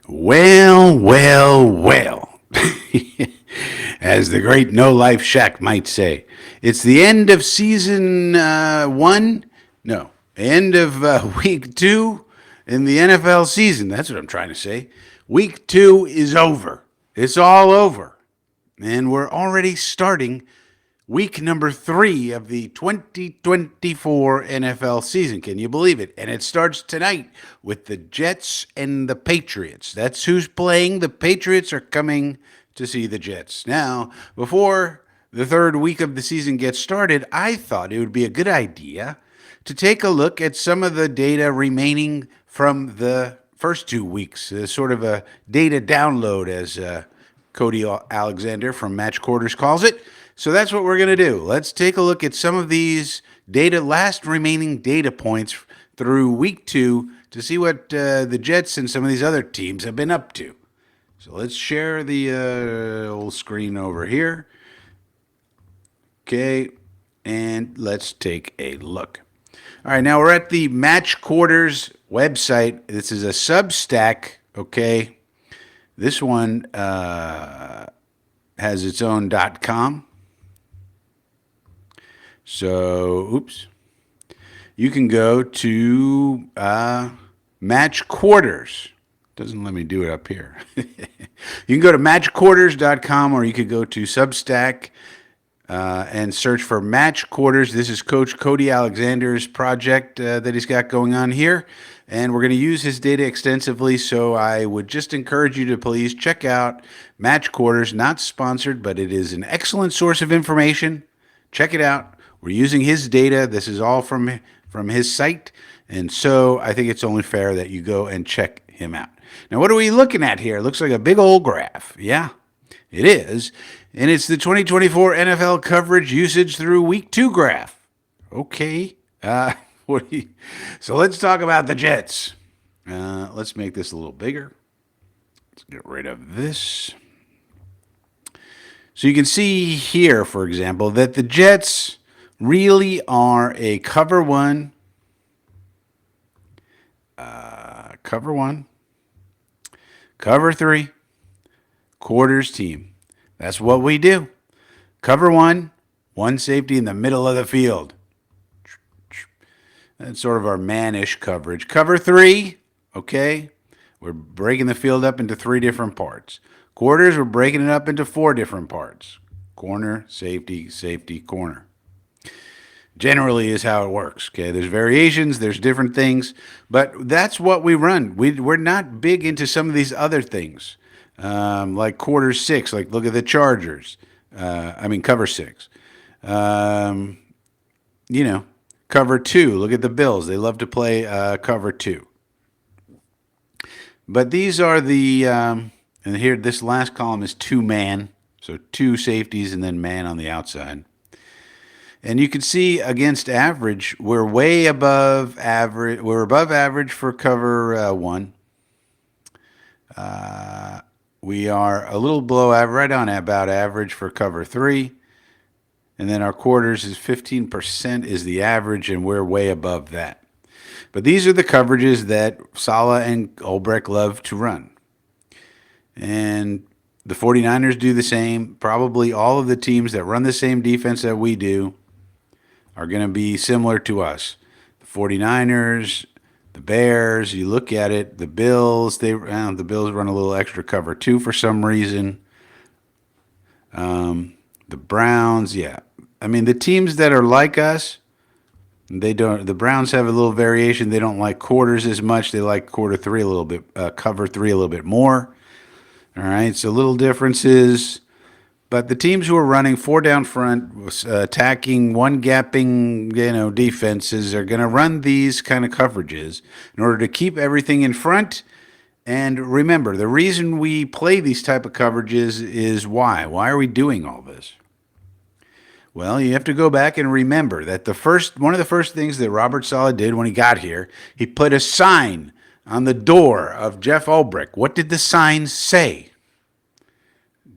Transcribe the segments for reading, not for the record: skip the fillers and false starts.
Well, well, well. As the great No Life Shack might say, it's the end of season one. No, end of week two in the NFL season. That's what I'm trying to say. Week two is over. It's all over. And we're already starting week number 3 of the 2024 NFL season. Can you believe it? And it starts tonight with the Jets and the Patriots. That's who's playing. The Patriots are coming to see the Jets. Now, before the third week of the season gets started, I thought it would be a good idea to take a look at some of the data remaining from the first 2 weeks, sort of a data download, as Cody Alexander from MatchQuarters calls it. So that's what we're going to do. Let's take a look at some of these last remaining data points through week 2 to see what the Jets and some of these other teams have been up to. So let's share the old screen over here. Okay, and let's take a look. All right, now we're at the MatchQuarters website. This is a Substack, okay? This one has its own .com. So, oops. You can go to MatchQuarters. Doesn't let me do it up here. You can go to MatchQuarters.com, or you could go to Substack and search for MatchQuarters. This is Coach Cody Alexander's project that he's got going on here. And we're going to use his data extensively, so I would just encourage you to please check out MatchQuarters. Not sponsored, but it is an excellent source of information. Check it out. We're using his data. This is all from his site, and so I think it's only fair that you go and check him out. Now, what are we looking at here? It looks like a big old graph. Yeah, it is. And it's the 2024 NFL coverage usage through week 2 graph. Okay. So let's talk about the Jets. Let's make this a little bigger. Let's get rid of this. So you can see here, for example, that the Jets really are a cover one, cover 3, quarters team. That's what we do. Cover one safety in the middle of the field. That's sort of our man-ish coverage. Cover 3, okay, we're breaking the field up into 3 different parts. Quarters, we're breaking it up into 4 different parts. Corner, safety, safety, corner. Generally is how it works, okay? There's variations, there's different things, but that's what we run. We're not big into some of these other things, like quarter 6, like look at the Chargers. Cover 6. Cover 2, look at the Bills. They love to play cover 2. But these are the, and here, this last column is 2-man, so 2 safeties and then man on the outside. And you can see against average, we're way above average. We're above average for cover 1. We are a little below average, right on about average for cover 3. And then our quarters is 15% is the average, and we're way above that. But these are the coverages that Saleh and Ulbrich love to run. And the 49ers do the same. Probably all of the teams that run the same defense that we do are going to be similar to us. The 49ers, the Bears, you look at it, the Bills, the Bills run a little extra cover 2 for some reason. The Browns, yeah. I mean, the teams that are like us, they don't. The Browns have a little variation. They don't like quarters as much. They like cover 3 a little bit more. All right, so little differences. But the teams who are running 4 down front, attacking, 1 gapping, defenses are going to run these kind of coverages in order to keep everything in front. And remember, the reason we play these type of coverages is why. Why are we doing all this? Well, you have to go back and remember that one of the first things that Robert Saleh did when he got here, he put a sign on the door of Jeff Ulbrich. What did the sign say?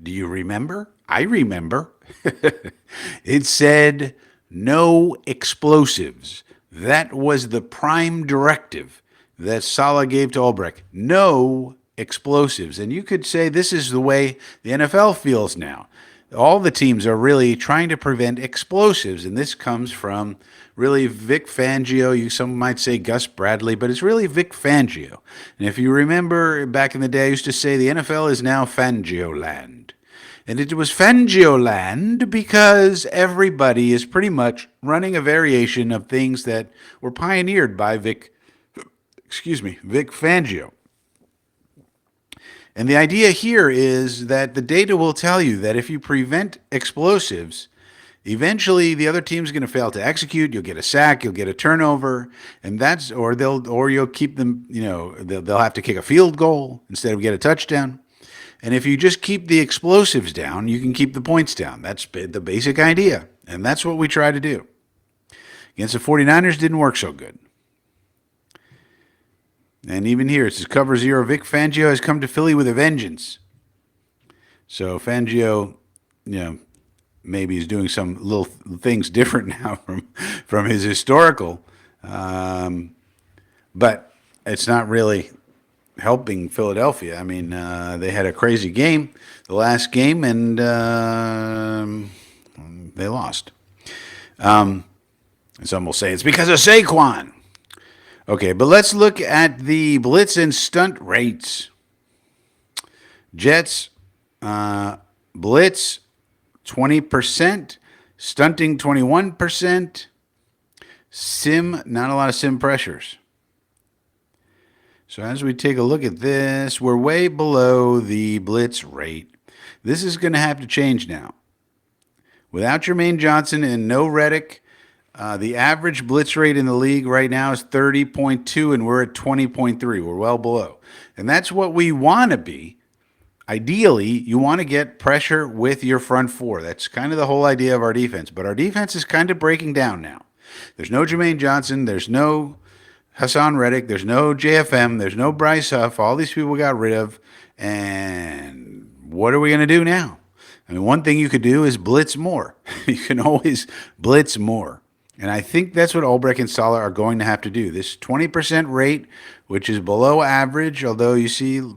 Do you remember? I remember. It said, no explosives. That was the prime directive that Saleh gave to Ulbrich. No explosives. And you could say this is the way the NFL feels now. All the teams are really trying to prevent explosives, and this comes from really Vic Fangio. Some might say Gus Bradley, but it's really Vic Fangio. And if you remember back in the day, I used to say the NFL is now Fangio land. And it was Fangio land because everybody is pretty much running a variation of things that were pioneered by Vic Fangio. And the idea here is that the data will tell you that if you prevent explosives, eventually the other team's going to fail to execute. You'll get a sack, you'll get a turnover, and or you'll keep them. They'll have to kick a field goal instead of get a touchdown. And if you just keep the explosives down, you can keep the points down. That's the basic idea, and that's what we try to do. Against the 49ers, didn't work so good. And even here, it says cover 0. Vic Fangio has come to Philly with a vengeance. So Fangio, maybe he's doing some little things different now from his historical. But it's not really helping Philadelphia. I mean, they had a crazy game, the last game, and they lost. Some will say it's because of Saquon. Okay, but let's look at the blitz and stunt rates. Jets, blitz, 20%, stunting, 21%, sim, not a lot of sim pressures. So as we take a look at this, we're way below the blitz rate. This is going to have to change now. Without Jermaine Johnson and no Reddick, the average blitz rate in the league right now is 30.2, and we're at 20.3. We're well below. And that's what we want to be. Ideally, you want to get pressure with your front four. That's kind of the whole idea of our defense. But our defense is kind of breaking down now. There's no Jermaine Johnson. There's no Hassan Reddick. There's no JFM. There's no Bryce Huff. All these people got rid of. And what are we going to do now? I mean, one thing you could do is blitz more. You can always blitz more. And I think that's what Ulbrich and Saleh are going to have to do. This 20% rate, which is below average, although you see, it's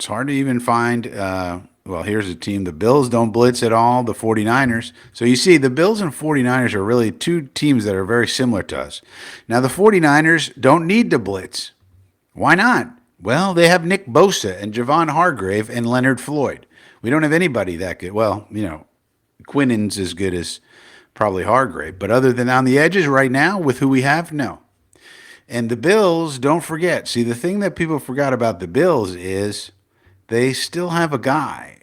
hard to even find. Here's a team. The Bills don't blitz at all. The 49ers. So you see, the Bills and 49ers are really two teams that are very similar to us. Now, the 49ers don't need to blitz. Why not? Well, they have Nick Bosa and Javon Hargrave and Leonard Floyd. We don't have anybody that good. Well, Quinnen's as good as probably Hargrave. But other than on the edges right now with who we have, no. And the Bills, don't forget. See, the thing that people forgot about the Bills is they still have a guy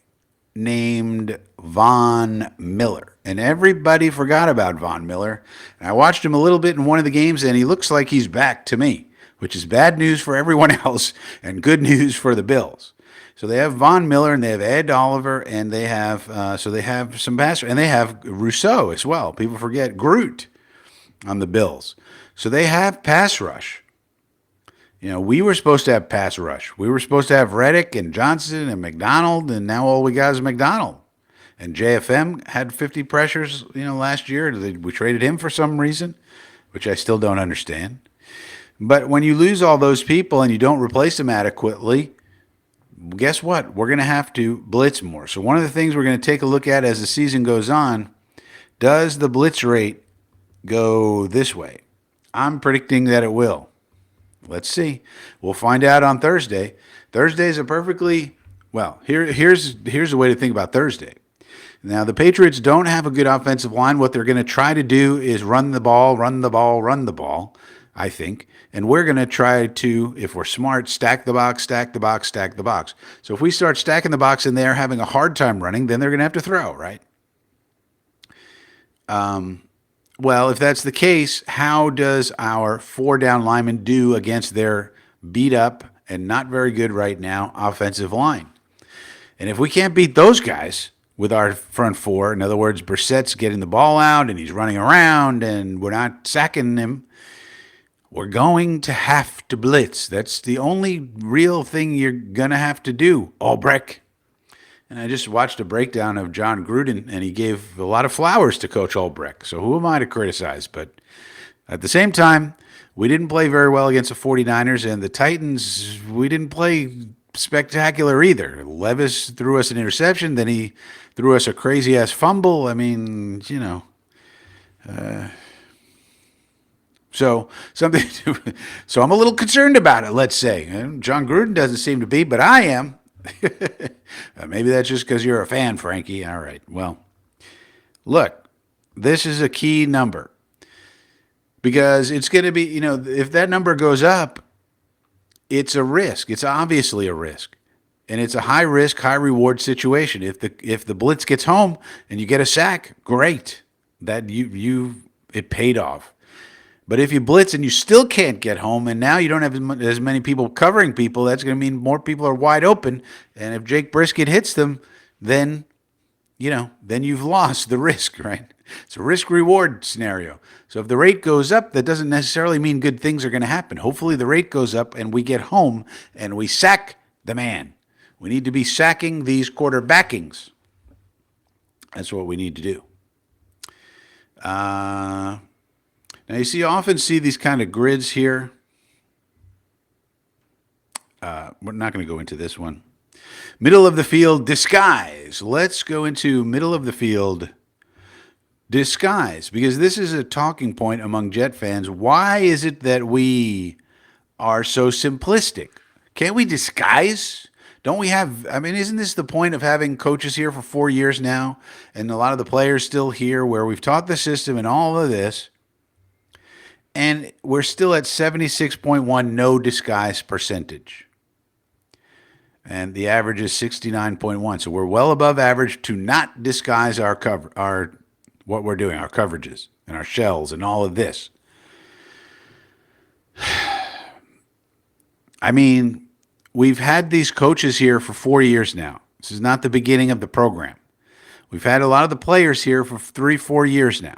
named Von Miller. And everybody forgot about Von Miller. And I watched him a little bit in one of the games, and he looks like he's back to me, which is bad news for everyone else and good news for the Bills. So they have Von Miller, and they have Ed Oliver, and they have some passers, and they have Rousseau as well. People forget Groot on the Bills. So they have pass rush. We were supposed to have pass rush. We were supposed to have Reddick and Johnson and McDonald, and now all we got is McDonald. And JFM had 50 pressures, last year. We traded him for some reason, which I still don't understand. But when you lose all those people and you don't replace them adequately, guess what? We're going to have to blitz more. So one of the things we're going to take a look at as the season goes on, does the blitz rate go this way? I'm predicting that it will. Let's see. We'll find out on Thursday. Thursday is a perfectly, here's the way to think about Thursday. Now, the Patriots don't have a good offensive line. What they're going to try to do is run the ball, I think. And we're going to try to, if we're smart, stack the box. So if we start stacking the box and they're having a hard time running, then they're going to have to throw, right? Well, if that's the case, how does our 4-down lineman do against their beat up and not very good right now offensive line? And if we can't beat those guys with our front four, in other words, Brissett's getting the ball out and he's running around and we're not sacking him, we're going to have to blitz. That's the only real thing you're going to have to do, Ulbrich. And I just watched a breakdown of John Gruden, and he gave a lot of flowers to Coach Ulbrich. So who am I to criticize? But at the same time, We didn't play very well against the 49ers, and the Titans, we didn't play spectacular either. Levis threw us an interception, then he threw us a crazy-ass fumble. I mean, so something. So I'm a little concerned about it. Let's say John Gruden doesn't seem to be, but I am. Maybe that's just because you're a fan, Frankie. All right. Well, look, this is a key number because it's going to be. If that number goes up, it's a risk. It's obviously a risk, and it's a high risk, high reward situation. If the blitz gets home and you get a sack, great. That it paid off. But if you blitz and you still can't get home, and now you don't have as many people covering people, that's going to mean more people are wide open. And if Jake Brisket hits them, then you've lost the risk, right? It's a risk-reward scenario. So if the rate goes up, that doesn't necessarily mean good things are going to happen. Hopefully the rate goes up and we get home and we sack the man. We need to be sacking these quarterbackings. That's what we need to do. Now, you often see these kind of grids here. We're not going to go into this one. Middle of the field disguise. Let's go into middle of the field disguise because this is a talking point among Jet fans. Why is it that we are so simplistic? Can't we disguise? Don't we have, isn't this the point of having coaches here for 4 years now and a lot of the players still here where we've taught the system and all of this? And we're still at 76.1 no disguise percentage. And the average is 69.1. So we're well above average to not disguise our what we're doing, our coverages and our shells and all of this. We've had these coaches here for 4 years now. This is not the beginning of the program. We've had a lot of the players here for 3-4 years now.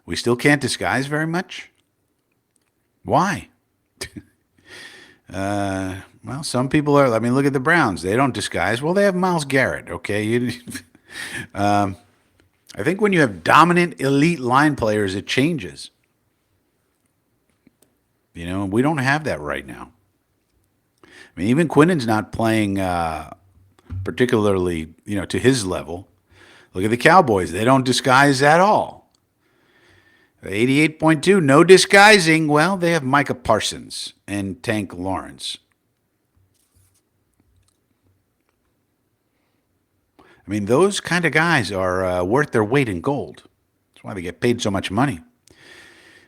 We still can't disguise very much. Why? Well, some people are. Look at the Browns. They don't disguise. Well, they have Myles Garrett. Okay. I think when you have dominant elite line players, it changes. We don't have that right now. Even Quinnen's not playing particularly, to his level. Look at the Cowboys. They don't disguise at all. 88.2, no disguising. Well, they have Micah Parsons and Tank Lawrence. Those kind of guys are worth their weight in gold. That's why they get paid so much money.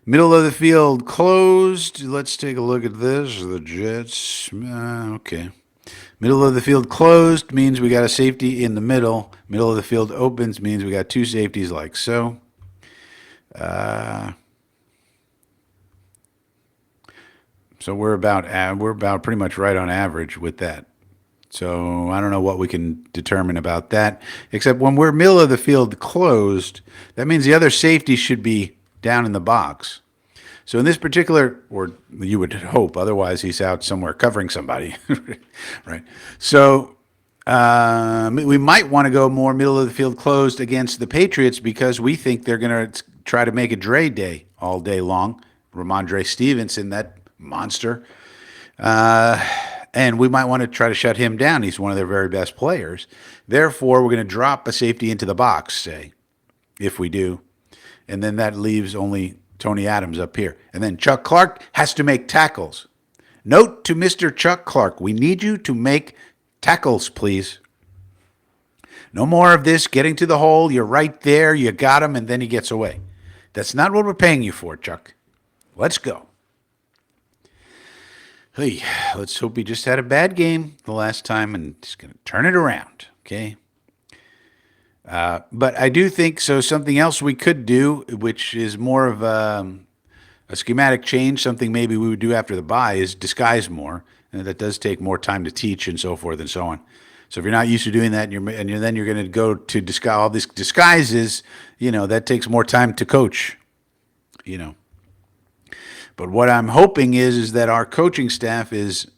Middle of the field closed. Let's take a look at this. The Jets. Okay. Middle of the field closed means we got a safety in the middle. Middle of the field opens means we got two safeties like so. So we're about pretty much right on average with that. So I don't know what we can determine about that, except when we're middle of the field closed, that means the other safety should be down in the box. So in this particular, or you would hope, otherwise he's out somewhere covering somebody, right? So we might want to go more middle of the field closed against the Patriots because we think they're going to try to make a Dre day all day long. Ramondre Stevenson, that monster. And we might want to try to shut him down. He's one of their very best players. Therefore, we're going to drop a safety into the box, say, if we do. And then that leaves only Tony Adams up here. And then Chuck Clark has to make tackles. Note to Mr. Chuck Clark, we need you to make tackles, please. No more of this getting to the hole. You're right there. You got him, and then he gets away. That's not what we're paying you for, Chuck. Let's go. Hey, let's hope he just had a bad game the last time and he's going to turn it around, okay? But I do think so. Something else we could do, which is more of a schematic change, something maybe we would do after the bye, is disguise more. And that does take more time to teach and so forth and so on. So if you're not used to doing that then you're going to go to disguise all these disguises, that takes more time to coach, But what I'm hoping is that our coaching staff is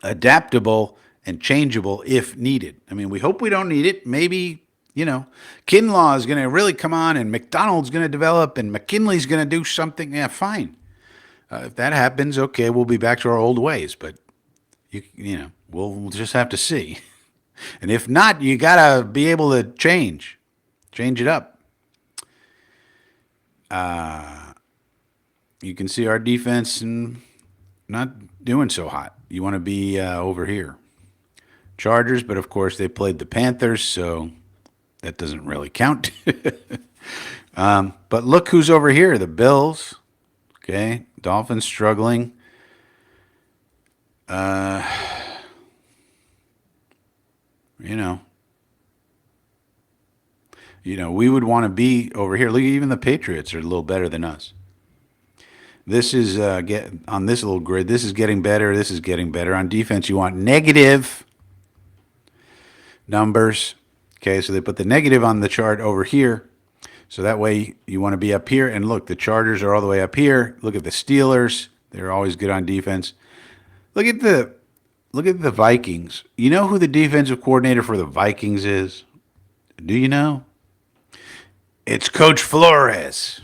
adaptable and changeable if needed. We hope we don't need it. Maybe, Kinlaw is going to really come on and McDonald's going to develop and McKinley's going to do something. Yeah, fine. If that happens, okay, we'll be back to our old ways. But we'll just have to see. And if not, you gotta be able to change it up. You can see our defense not doing so hot. You want to be over here. Chargers, but of course they played the Panthers, so that doesn't really count. But look who's over here, the Bills. Okay, Dolphins struggling. You know, we would want to be over here. Look, even the Patriots are a little better than us. This is get on this little grid. This is getting better. This is getting better. On defense, you want negative numbers. Okay, so they put the negative on the chart over here. So that way you want to be up here. And look, the Chargers are all the way up here. Look at the Steelers. They're always good on defense. Look at the Vikings. You know who the defensive coordinator for the Vikings is? Do you know? It's Coach Flores.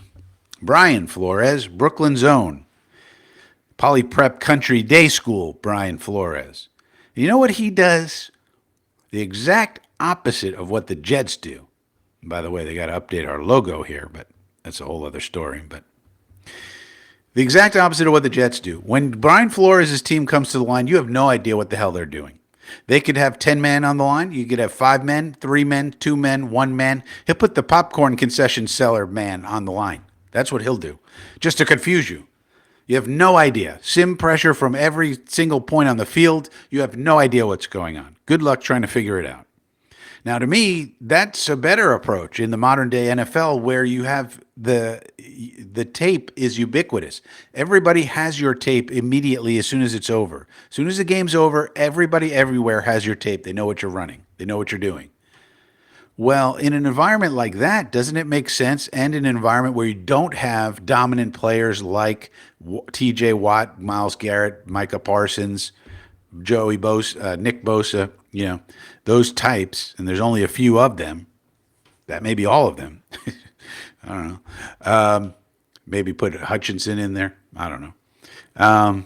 Brian Flores, Brooklyn's own. Poly Prep Country Day School, Brian Flores. You know what he does? The exact opposite of what the Jets do. And by the way, they got to update our logo here, but that's a whole other story. But the exact opposite of what the Jets do. When Brian Flores' team comes to the line, you have no idea what the hell they're doing. They could have 10 men on the line. You could have 5 men, 3 men, 2 men, 1 man. He'll put the popcorn concession seller man on the line. That's what he'll do, just to confuse you. You have no idea. Sim pressure from every single point on the field. You have no idea what's going on. Good luck trying to figure it out. Now, to me, that's a better approach in the modern day NFL, where you have the tape is ubiquitous. Everybody has your tape immediately as soon as it's over. As soon as the game's over, everybody everywhere has your tape. They know what you're running. They know what you're doing. Well, in an environment like that, doesn't it make sense? And in an environment where you don't have dominant players like T.J. Watt, Myles Garrett, Micah Parsons, Joey Bosa, Nick Bosa, those types, and there's only a few of them. That may be all of them. I don't know. Maybe put Hutchinson in there. I don't know.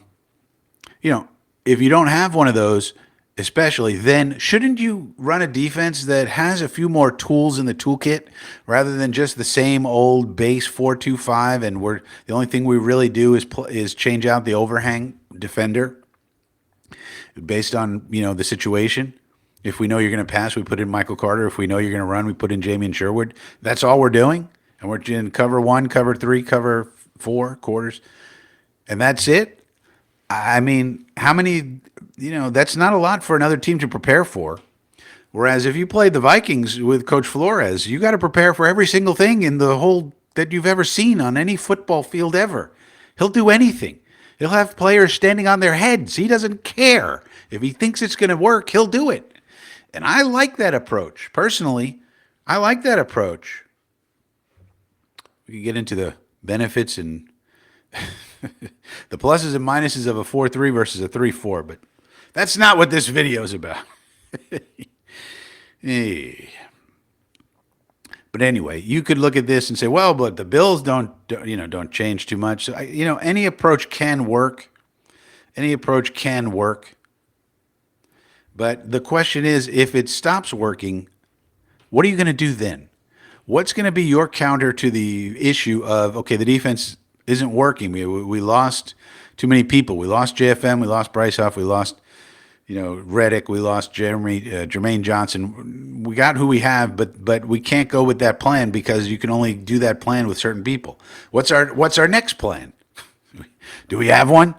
If you don't have one of those, especially, then shouldn't you run a defense that has a few more tools in the toolkit rather than just the same old base 4-2-5? And the only thing we really do is change out the overhang defender based on the situation. If we know you're going to pass, we put in Michael Carter. If we know you're going to run, we put in Jamie Sherwood. That's all we're doing, and we're in cover 1, cover 3, cover 4 quarters, and that's it. I mean, how many? That's not a lot for another team to prepare for. Whereas if you played the Vikings with Coach Flores, you got to prepare for every single thing in the whole that you've ever seen on any football field ever. He'll do anything. He'll have players standing on their heads. He doesn't care. If he thinks it's going to work, he'll do it. And I like that approach. Personally, I like that approach. We can get into the benefits and the pluses and minuses of a 4-3 versus a 3-4, but that's not what this video is about. Hey. But anyway, you could look at this and say, well, but the Bills don't change too much. So, any approach can work. Any approach can work. But the question is, if it stops working, what are you going to do then? What's going to be your counter to the issue of, okay, the defense isn't working. We lost too many people. We lost JFM. We lost Bryce Huff. We lost, Reddick. We lost Jermaine Johnson. We got who we have, but we can't go with that plan because you can only do that plan with certain people. What's our next plan? Do we have one?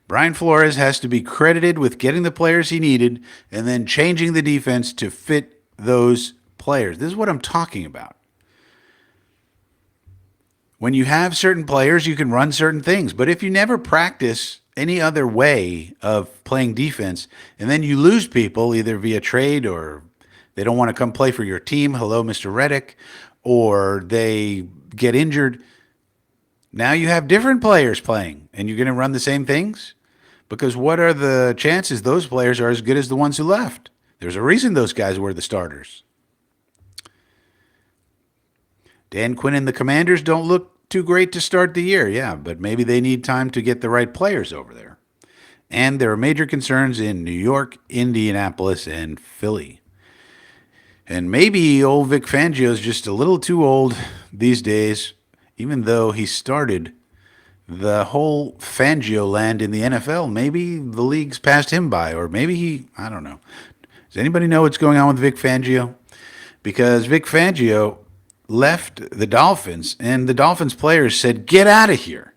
Brian Flores has to be credited with getting the players he needed and then changing the defense to fit those players. This is what I'm talking about. When you have certain players, you can run certain things. But if you never practice any other way of playing defense, and then you lose people either via trade or they don't want to come play for your team, hello, Mr. Reddick, or they get injured, now you have different players playing, and you're going to run the same things? Because what are the chances those players are as good as the ones who left? There's a reason those guys were the starters. Dan Quinn and the Commanders don't look too great to start the year, yeah, but maybe they need time to get the right players over there. And there are major concerns in New York, Indianapolis, and Philly. And maybe old Vic Fangio is just a little too old these days, even though he started the whole Fangio land in the NFL. Maybe the league's passed him by, or maybe I don't know. Does anybody know what's going on with Vic Fangio? Because Vic Fangio left the Dolphins, and the Dolphins players said, "Get out of here."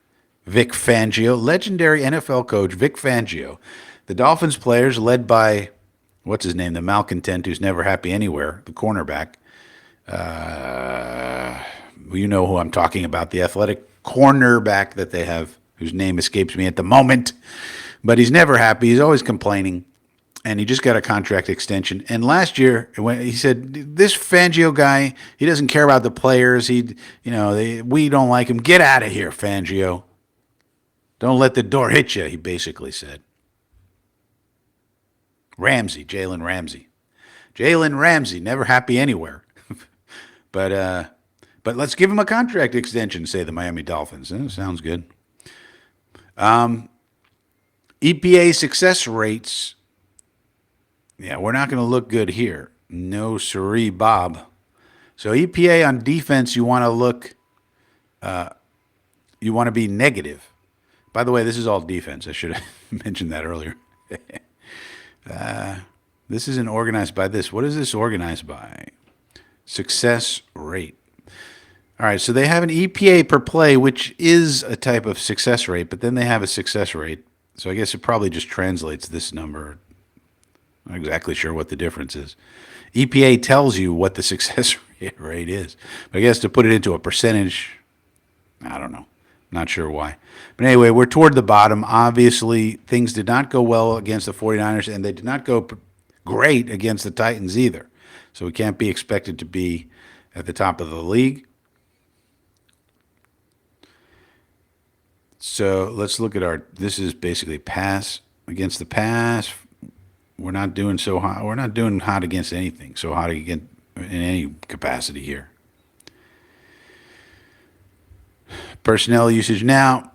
Vic Fangio, legendary NFL coach Vic Fangio. The Dolphins players, led by, what's his name, the malcontent who's never happy anywhere, the cornerback. You know who I'm talking about, the athletic cornerback that they have, whose name escapes me at the moment. But he's never happy. He's always complaining. And he just got a contract extension. And last year, when he said, "This Fangio guy, he doesn't care about the players. We don't like him. Get out of here, Fangio. Don't let the door hit you," he basically said. Jalen Ramsey. Jalen Ramsey, never happy anywhere. But let's give him a contract extension, say the Miami Dolphins. Sounds good. EPA success rates. Yeah, we're not going to look good here. No siree, Bob. So EPA on defense, you want to be negative. By the way, this is all defense. I should have mentioned that earlier. This isn't organized by this. What is this organized by? Success rate. All right, so they have an EPA per play, which is a type of success rate, but then they have a success rate. So I guess it probably just translates this number. Not exactly sure what the difference is. EPA tells you what the success rate is. But I guess to put it into a percentage, I don't know. Not sure why. But anyway, we're toward the bottom. Obviously, things did not go well against the 49ers, and they did not go great against the Titans either. So we can't be expected to be at the top of the league. So let's look at this is basically pass against the pass. We're not doing so hot. We're not doing hot against anything. So hot against in any capacity here. Personnel usage now.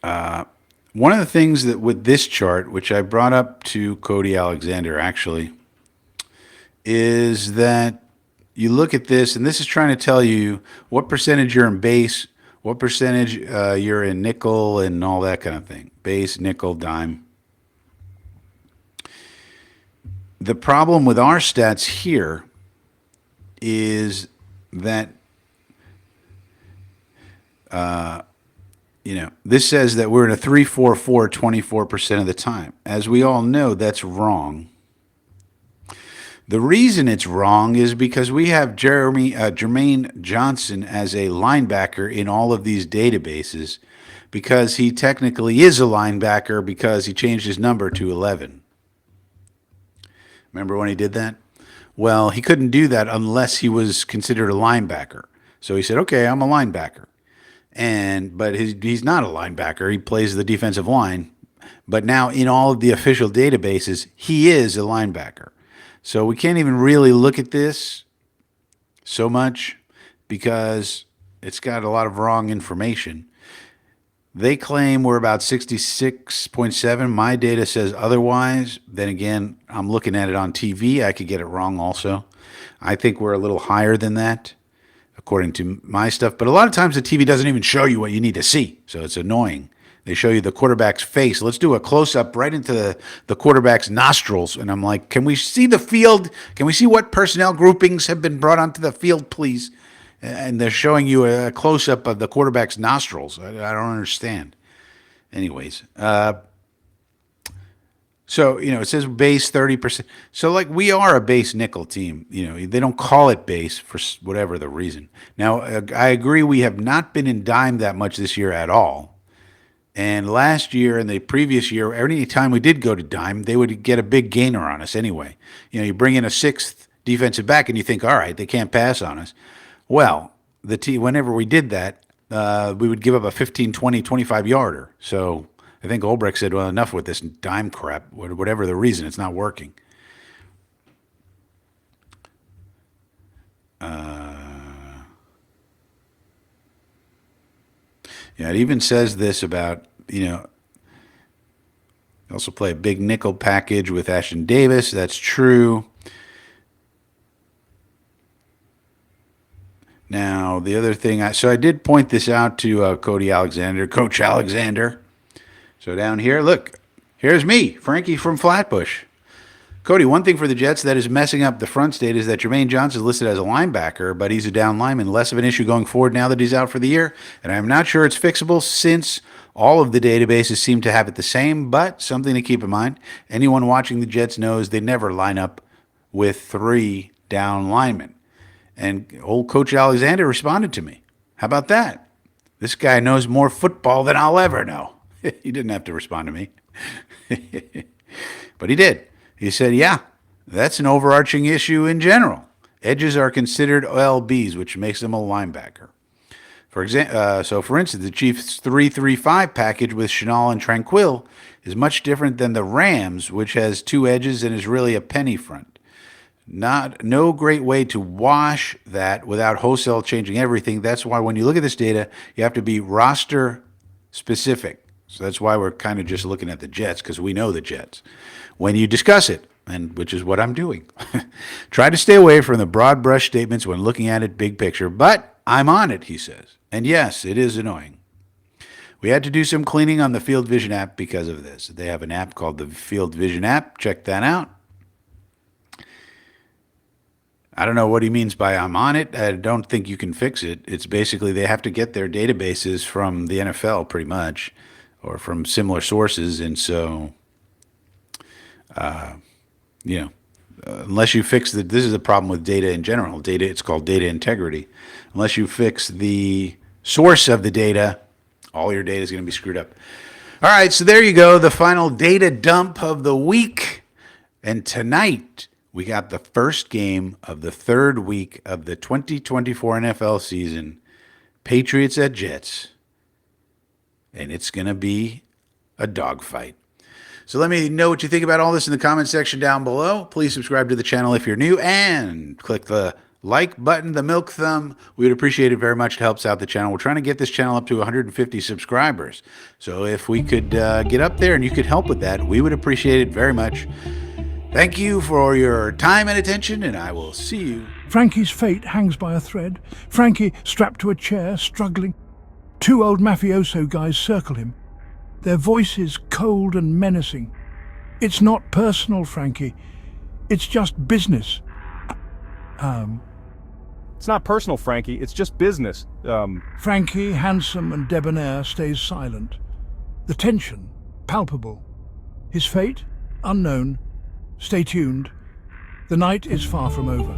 One of the things that with this chart, which I brought up to Cody Alexander actually, is that you look at this, and this is trying to tell you what percentage you're in base, what percentage you're in nickel, and all that kind of thing. Base, nickel, dime. The problem with our stats here is that this says that we're in a 3-4-4 24% of the time. As we all know, that's wrong. The reason it's wrong is because we have Jermaine Johnson as a linebacker in all of these databases, because he technically is a linebacker because he changed his number to 11. Remember when he did that? Well, he couldn't do that unless he was considered a linebacker. So he said, "Okay, I'm a linebacker." But he's not a linebacker. He plays the defensive line. But now in all of the official databases, he is a linebacker. So we can't even really look at this so much because it's got a lot of wrong information. They claim we're about 66.7. My data says otherwise. Then again, I'm looking at it on TV. I could get it wrong also. I think we're a little higher than that, according to my stuff. But a lot of times the TV doesn't even show you what you need to see, so it's annoying. They show you the quarterback's face. Let's do a close-up right into the quarterback's nostrils. And I'm like, can we see the field? Can we see what personnel groupings have been brought onto the field, please? And they're showing you a close-up of the quarterback's nostrils. I don't understand. Anyways, so, it says base 30%. So, we are a base nickel team. They don't call it base for whatever the reason. Now, I agree we have not been in dime that much this year at all. And last year and the previous year, any time we did go to dime, they would get a big gainer on us anyway. You bring in a sixth defensive back and you think, all right, they can't pass on us. Well, whenever we did that, we would give up a 15, 20, 25-yarder. So I think Olbrecht said, well, enough with this dime crap. Whatever the reason, it's not working. Yeah, it even says this about, also play a big nickel package with Ashton Davis. That's true. Now, the other thing, so I did point this out to Coach Alexander. So down here, look, here's me, Frankie from Flatbush. Cody, one thing for the Jets that is messing up the front state is that Jermaine Johnson is listed as a linebacker, but he's a down lineman. Less of an issue going forward now that he's out for the year. And I'm not sure it's fixable since all of the databases seem to have it the same, but something to keep in mind. Anyone watching the Jets knows they never line up with 3 down linemen. And old Coach Alexander responded to me. How about that? This guy knows more football than I'll ever know. He didn't have to respond to me. But he did. He said, yeah, that's an overarching issue in general. Edges are considered LBs, which makes them a linebacker. For instance, the Chiefs' 3-3-5 package with Chenal and Tranquil is much different than the Rams, which has 2 edges and is really a penny front. No great way to wash that without wholesale changing everything. That's why when you look at this data, you have to be roster specific. So that's why we're kind of just looking at the Jets, because we know the Jets. When you discuss it, and which is what I'm doing, try to stay away from the broad brush statements when looking at it big picture. But I'm on it, he says. And yes, it is annoying. We had to do some cleaning on the Field Vision app because of this. They have an app called the Field Vision app. Check that out. I don't know what he means by I'm on it. I don't think you can fix it. It's basically they have to get their databases from the NFL pretty much, or from similar sources. And so, unless you fix this is a problem with data in general. It's called data integrity. Unless you fix the source of the data, all your data is going to be screwed up. All right, so there you go. The final data dump of the week. And tonight, we got the first game of the 3rd week of the 2024 NFL season. Patriots at Jets. And it's going to be a dogfight. So let me know what you think about all this in the comment section down below. Please subscribe to the channel if you're new and click the like button, the milk thumb. We would appreciate it very much. It helps out the channel. We're trying to get this channel up to 150 subscribers. So if we could get up there and you could help with that, we would appreciate it very much. Thank you for your time and attention, and I will see you. Frankie's fate hangs by a thread. Frankie strapped to a chair, struggling. 2 old mafioso guys circle him. Their voices cold and menacing. It's not personal, Frankie. It's just business. It's not personal, Frankie. It's just business. Frankie, handsome and debonair, stays silent. The tension, palpable. His fate, unknown. Stay tuned. The night is far from over.